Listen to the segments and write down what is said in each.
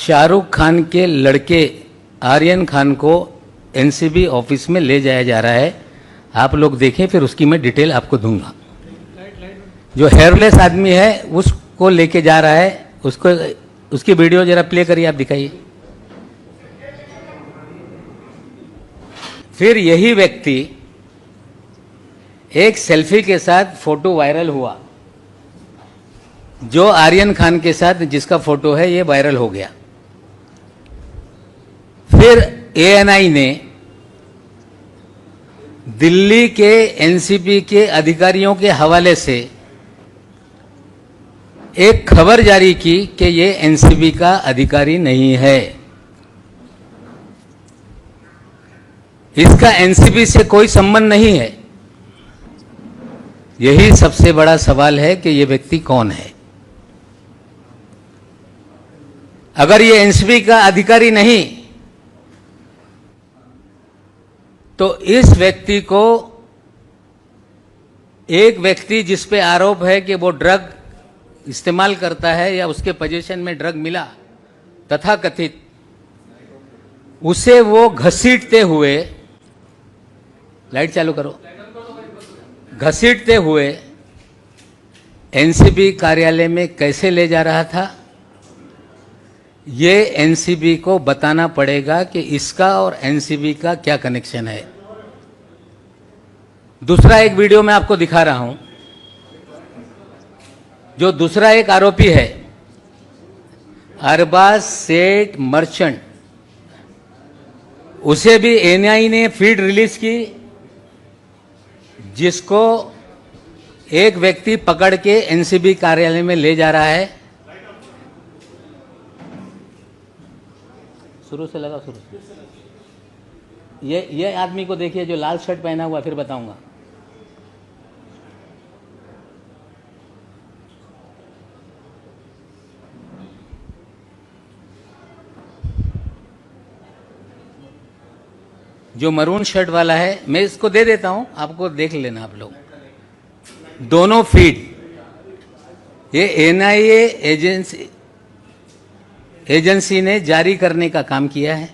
शाहरुख खान के लड़के आर्यन खान को एनसीबी ऑफिस में ले जाया जा रहा है। आप लोग देखें, फिर उसकी मैं डिटेल आपको दूंगा। जो हेयरलेस आदमी है उसको लेके जा रहा है, उसको उसकी वीडियो जरा प्ले करिए, आप दिखाइए। फिर यही व्यक्ति एक सेल्फी के साथ फोटो वायरल हुआ, जो आर्यन खान के साथ जिसका फोटो है ये वायरल हो गया। फिर एएनआई ने दिल्ली के एनसीबी के अधिकारियों के हवाले से एक खबर जारी की कि ये एनसीबी का अधिकारी नहीं है, इसका एनसीबी से कोई संबंध नहीं है। यही सबसे बड़ा सवाल है कि ये व्यक्ति कौन है। अगर ये एनसीबी का अधिकारी नहीं तो इस व्यक्ति को, एक व्यक्ति जिस पे आरोप है कि वो ड्रग इस्तेमाल करता है या उसके पोजीशन में ड्रग मिला तथा कथित, उसे वो घसीटते हुए, लाइट चालू करो, घसीटते हुए एनसीबी कार्यालय में कैसे ले जा रहा था, ये एनसीबी को बताना पड़ेगा कि इसका और एनसीबी का क्या कनेक्शन है। दूसरा एक वीडियो मैं आपको दिखा रहा हूं, जो दूसरा एक आरोपी है अरबाज सेठ मर्चेंट, उसे भी एनआई ने फीड रिलीज की, जिसको एक व्यक्ति पकड़ के एनसीबी कार्यालय में ले जा रहा है। शुरू से लगा, शुरू से। ये आदमी को देखिए जो लाल शर्ट पहना हुआ, फिर बताऊंगा। जो मरून शर्ट वाला है, मैं इसको दे देता हूं, आपको देख लेना आप लोग। दोनों फीड ये एनआईए एजेंसी ने जारी करने का काम किया है।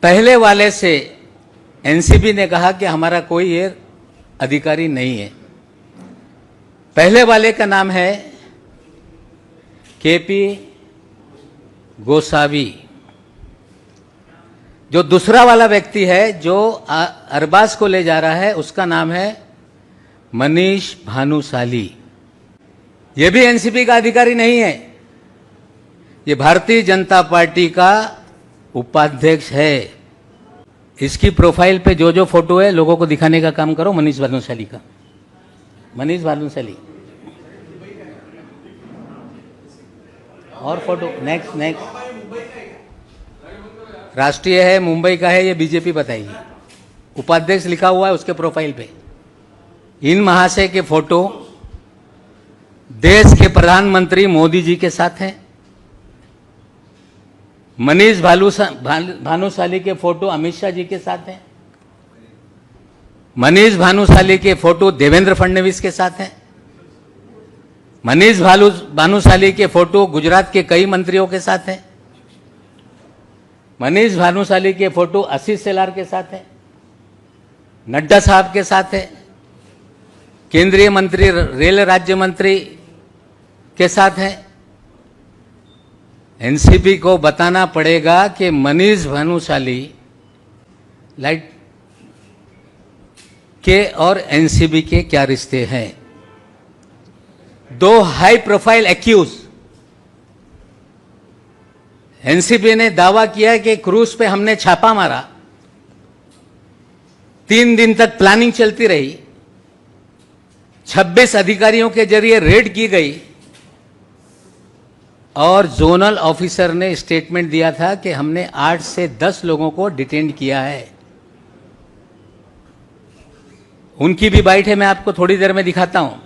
पहले वाले से एनसीबी ने कहा कि हमारा कोई ये अधिकारी नहीं है। पहले वाले का नाम है केपी गोसावी। जो दूसरा वाला व्यक्ति है जो अरबाज को ले जा रहा है, उसका नाम है मनीष भानुशाली। ये भी एनसीबी का अधिकारी नहीं है, ये भारतीय जनता पार्टी का उपाध्यक्ष है। इसकी प्रोफाइल पे जो जो फोटो है लोगों को दिखाने का काम करो। मनीष भानुशाली का, मनीष भानुशाली और फोटो नेक्स्ट नेक्स्ट। राष्ट्रीय है, मुंबई का है, ये बीजेपी बताएगी। उपाध्यक्ष लिखा हुआ है उसके प्रोफाइल पे। इन महाशय के फोटो देश के प्रधानमंत्री मोदी जी के साथ हैं। मनीष भानुशाली के फोटो अमित शाह जी के साथ हैं। मनीष भानुशाली के फोटो देवेंद्र फडणवीस के साथ हैं। मनीष भानुशाली के फोटो गुजरात के कई मंत्रियों के साथ हैं। मनीष भानुशाली के फोटो आशीष शेलार के साथ है, नड्डा साहब के साथ है, केंद्रीय मंत्री, रेल राज्य मंत्री के साथ है। एनसीबी को बताना पड़ेगा कि मनीष भानुशाली लाइट के और एनसीबी के क्या रिश्ते हैं। दो हाई प्रोफाइल एक्यूज। एनसीबी ने दावा किया कि क्रूज पे हमने छापा मारा, 3 दिन तक प्लानिंग चलती रही, 26 अधिकारियों के जरिए रेड की गई और जोनल ऑफिसर ने स्टेटमेंट दिया था कि हमने 8 से 10 लोगों को डिटेन किया है। उनकी भी बाइट है, मैं आपको थोड़ी देर में दिखाता हूं।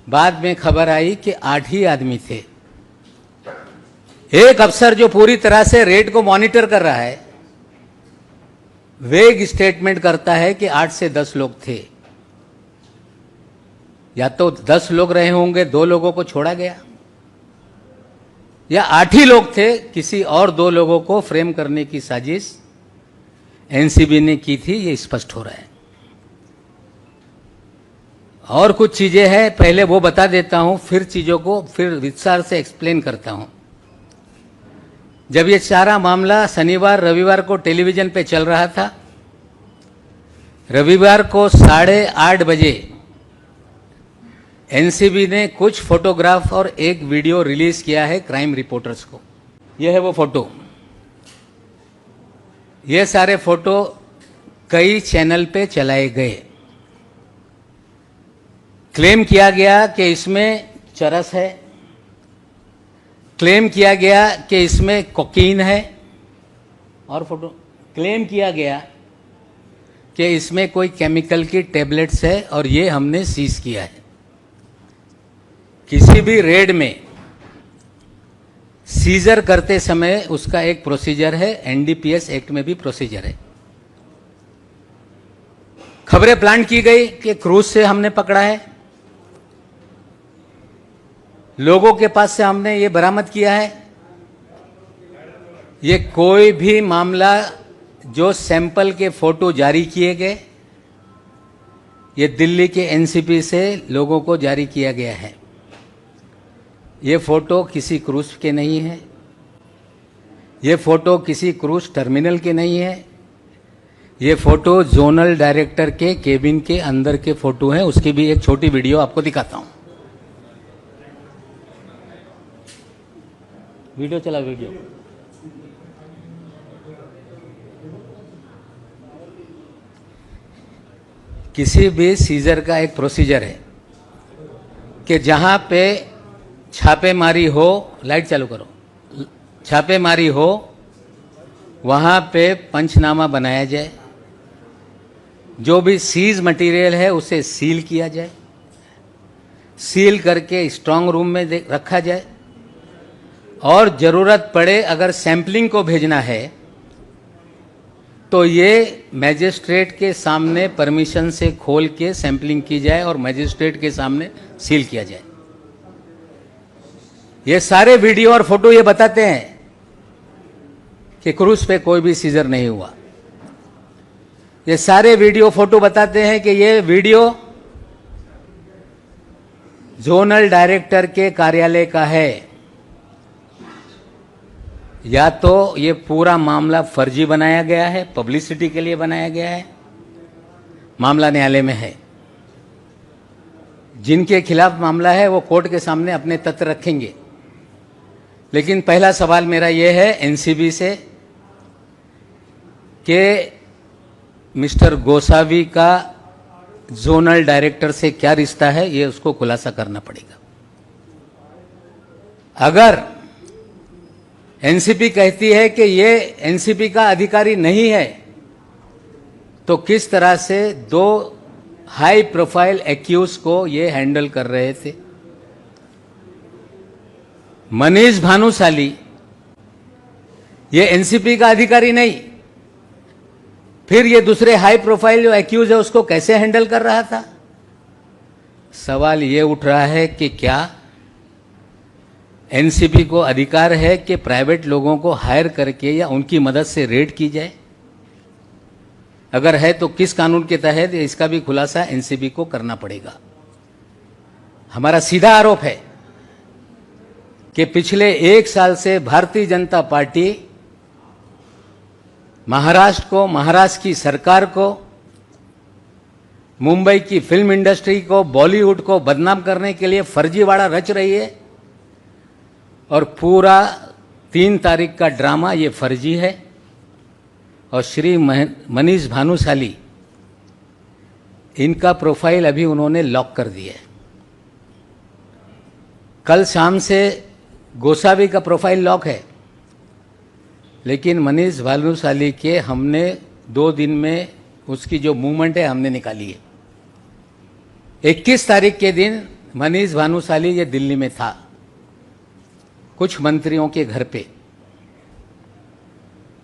बाद में खबर आई कि 8 ही आदमी थे। एक अफसर जो पूरी तरह से रेड को मॉनिटर कर रहा है, वेग स्टेटमेंट करता है कि 8 से 10 लोग थे। या तो 10 लोग रहे होंगे, 2 लोगों को छोड़ा गया। या 8 ही लोग थे, किसी और 2 लोगों को फ्रेम करने की साजिश एनसीबी ने की थी, ये स्पष्ट हो रहा है। और कुछ चीजें हैं, पहले वो बता देता हूं, फिर चीजों को फिर विस्तार से एक्सप्लेन करता हूं। जब ये सारा मामला शनिवार रविवार को टेलीविजन पे चल रहा था, रविवार को 8:30 बजे एनसीबी ने कुछ फोटोग्राफ और एक वीडियो रिलीज किया है क्राइम रिपोर्टर्स को। यह है वो फोटो। ये सारे फोटो कई चैनल पे चलाए गए। क्लेम किया गया कि इसमें चरस है, क्लेम किया गया कि इसमें कोकीन है, और फोटो क्लेम किया गया कि इसमें कोई केमिकल की टेबलेट्स है, और ये हमने सीज किया है। किसी भी रेड में सीजर करते समय उसका एक प्रोसीजर है, एनडीपीएस एक्ट में भी प्रोसीजर है। खबरें प्लांट की गई कि क्रूज से हमने पकड़ा है, लोगों के पास से हमने ये बरामद किया है। ये कोई भी मामला जो सैंपल के फोटो जारी किए गए, ये दिल्ली के एनसीपी से लोगों को जारी किया गया है। ये फोटो किसी क्रूज के नहीं है, ये फोटो किसी क्रूज टर्मिनल के नहीं है, ये फोटो जोनल डायरेक्टर के केबिन के अंदर के फोटो हैं। उसकी भी एक छोटी वीडियो आपको दिखाता हूं। वीडियो चला, वीडियो। किसी भी सीजर का एक प्रोसीजर है कि जहां पे छापेमारी हो, लाइट चालू करो, छापेमारी हो, वहां पे पंचनामा बनाया जाए, जो भी सीज मटेरियल है उसे सील किया जाए, सील करके स्ट्रांग रूम में रखा जाए, और जरूरत पड़े अगर सैंपलिंग को भेजना है तो ये मैजिस्ट्रेट के सामने परमिशन से खोल के सैंपलिंग की जाए और मैजिस्ट्रेट के सामने सील किया जाए। ये सारे वीडियो और फोटो ये बताते हैं कि क्रूज पे कोई भी सीजर नहीं हुआ। ये सारे वीडियो फोटो बताते हैं कि ये वीडियो जोनल डायरेक्टर के कार्यालय का है। या तो ये पूरा मामला फर्जी बनाया गया है, पब्लिसिटी के लिए बनाया गया है, मामला न्यायालय में है। जिनके खिलाफ मामला है वो कोर्ट के सामने अपने तथ्य रखेंगे। लेकिन पहला सवाल मेरा ये है एनसीबी से कि मिस्टर गोसावी का जोनल डायरेक्टर से क्या रिश्ता है, ये उसको खुलासा करना पड़ेगा। अगर एनसीपी कहती है कि ये एनसीपी का अधिकारी नहीं है, तो किस तरह से 2 हाई प्रोफाइल एक्यूज को ये हैंडल कर रहे थे। मनीष भानुशाली ये एनसीपी का अधिकारी नहीं, फिर ये दूसरे हाई प्रोफाइल जो एक्यूज है उसको कैसे हैंडल कर रहा था। सवाल ये उठ रहा है कि क्या एनसीपी को अधिकार है कि प्राइवेट लोगों को हायर करके या उनकी मदद से रेड की जाए? अगर है तो किस कानून के तहत, इसका भी खुलासा एनसीबी को करना पड़ेगा। हमारा सीधा आरोप है कि पिछले 1 साल से भारतीय जनता पार्टी महाराष्ट्र को, महाराष्ट्र की सरकार को, मुंबई की फिल्म इंडस्ट्री को, बॉलीवुड को बदनाम करने के लिए फर्जीवाड़ा रच रही है। और पूरा 3 तारीख का ड्रामा ये फर्जी है। और श्री मनीष भानुशाली, इनका प्रोफाइल अभी उन्होंने लॉक कर दिया है। कल शाम से गोसावी का प्रोफाइल लॉक है, लेकिन मनीष भानुशाली के हमने 2 दिन में उसकी जो मूवमेंट है हमने निकाली है। 21 तारीख के दिन मनीष भानुशाली ये दिल्ली में था, कुछ मंत्रियों के घर पे।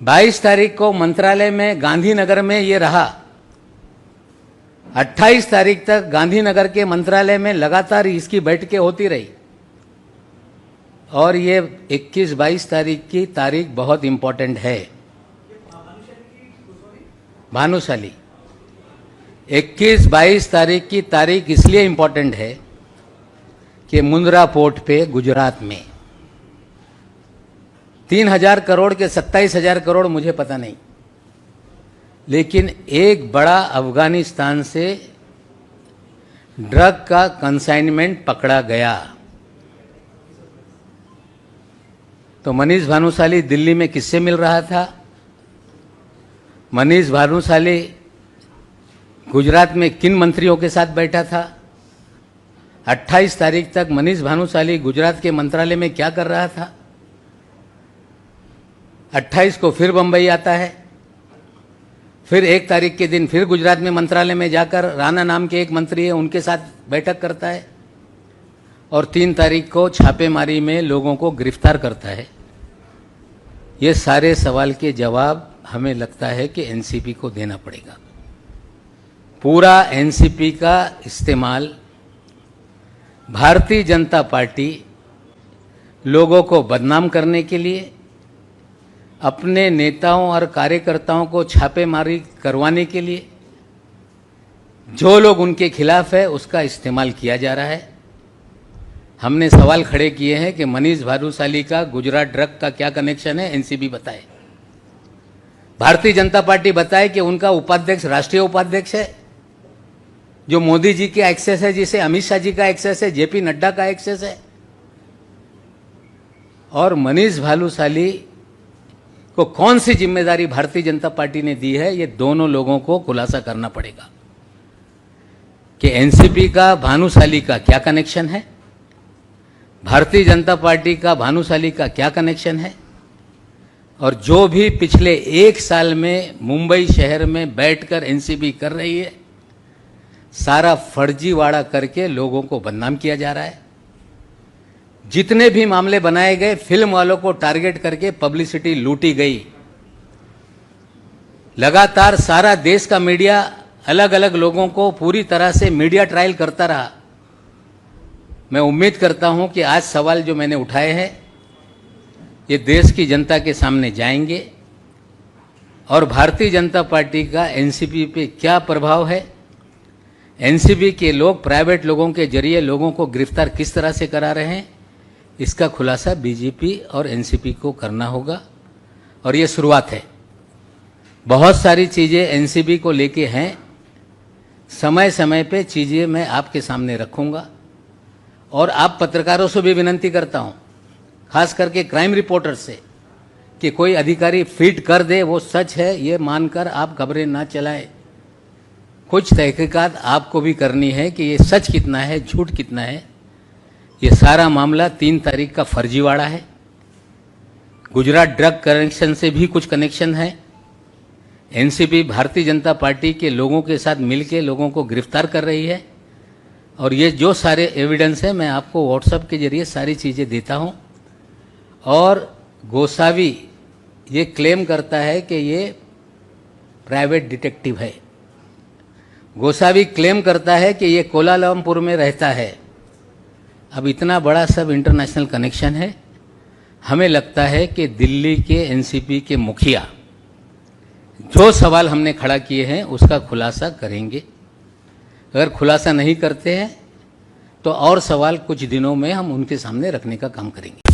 22 तारीख को मंत्रालय में गांधीनगर में ये रहा। 28 तारीख तक गांधीनगर के मंत्रालय में लगातार इसकी बैठकें होती रही। और ये 21-22 तारीख की तारीख बहुत इंपॉर्टेंट है। भानुशाली 21-22 तारीख की तारीख इसलिए इंपॉर्टेंट है कि मुंद्रा पोर्ट पे गुजरात में 3,000 करोड़ के 27,000 करोड़ मुझे पता नहीं, लेकिन एक बड़ा अफगानिस्तान से ड्रग का कंसाइनमेंट पकड़ा गया। तो मनीष भानुशाली दिल्ली में किससे मिल रहा था? मनीष भानुशाली गुजरात में किन मंत्रियों के साथ बैठा था? 28 तारीख तक मनीष भानुशाली गुजरात के मंत्रालय में क्या कर रहा था? 28 को फिर बंबई आता है, फिर 1 तारीख के दिन फिर गुजरात में मंत्रालय में जाकर राणा नाम के एक मंत्री है उनके साथ बैठक करता है, और 3 तारीख को छापेमारी में लोगों को गिरफ्तार करता है। ये सारे सवाल के जवाब हमें लगता है कि एनसीपी को देना पड़ेगा। पूरा एनसीपी का इस्तेमाल भारतीय जनता पार्टी लोगों को बदनाम करने के लिए, अपने नेताओं और कार्यकर्ताओं को छापेमारी करवाने के लिए, जो लोग उनके खिलाफ है उसका इस्तेमाल किया जा रहा है। हमने सवाल खड़े किए हैं कि मनीष भानुशाली का गुजरात ड्रग का क्या कनेक्शन है, एनसीबी बताए। भारतीय जनता पार्टी बताए कि उनका उपाध्यक्ष राष्ट्रीय उपाध्यक्ष है, जो मोदी जी का एक्सेस है, जिसे अमित शाह जी का एक्सेस है, जेपी नड्डा का एक्सेस है। और मनीष भानुशाली को कौन सी जिम्मेदारी भारतीय जनता पार्टी ने दी है, ये दोनों लोगों को खुलासा करना पड़ेगा कि एनसीपी का भानुशाली का क्या कनेक्शन है, भारतीय जनता पार्टी का भानुशाली का क्या कनेक्शन है, और जो भी पिछले 1 साल में मुंबई शहर में बैठकर एनसीबी कर रही है, सारा फर्जीवाड़ा करके लोगों को बदनाम किया जा रहा है। जितने भी मामले बनाए गए, फिल्म वालों को टारगेट करके पब्लिसिटी लूटी गई। लगातार सारा देश का मीडिया अलग अलग लोगों को पूरी तरह से मीडिया ट्रायल करता रहा। मैं उम्मीद करता हूं कि आज सवाल जो मैंने उठाए हैं ये देश की जनता के सामने जाएंगे, और भारतीय जनता पार्टी का एनसीपी पे क्या प्रभाव है, एनसीबी के लोग प्राइवेट लोगों के जरिए लोगों को गिरफ्तार किस तरह से करा रहे हैं, इसका खुलासा बीजेपी और एनसीपी को करना होगा। और ये शुरुआत है, बहुत सारी चीज़ें एनसीबी को लेके हैं। समय समय पे चीज़ें मैं आपके सामने रखूंगा, और आप पत्रकारों से भी विनती करता हूं, खास करके क्राइम रिपोर्टर से, कि कोई अधिकारी फीड कर दे वो सच है ये मानकर आप खबरें ना चलाएं। कुछ तहकीकात आपको भी करनी है कि ये सच कितना है, झूठ कितना है। ये सारा मामला 3 तारीख का फर्जीवाड़ा है। गुजरात ड्रग कनेक्शन से भी कुछ कनेक्शन है। एनसीपी भारतीय जनता पार्टी के लोगों के साथ मिलकर लोगों को गिरफ्तार कर रही है, और ये जो सारे एविडेंस है मैं आपको व्हाट्सएप के जरिए सारी चीज़ें देता हूँ। और गोसावी ये क्लेम करता है कि ये प्राइवेट डिटेक्टिव है। गोसावी क्लेम करता है कि ये कोलालमपुर में रहता है। अब इतना बड़ा सब इंटरनेशनल कनेक्शन है। हमें लगता है कि दिल्ली के एनसीपी के मुखिया जो सवाल हमने खड़ा किए हैं उसका खुलासा करेंगे। अगर खुलासा नहीं करते हैं तो और सवाल कुछ दिनों में हम उनके सामने रखने का काम करेंगे।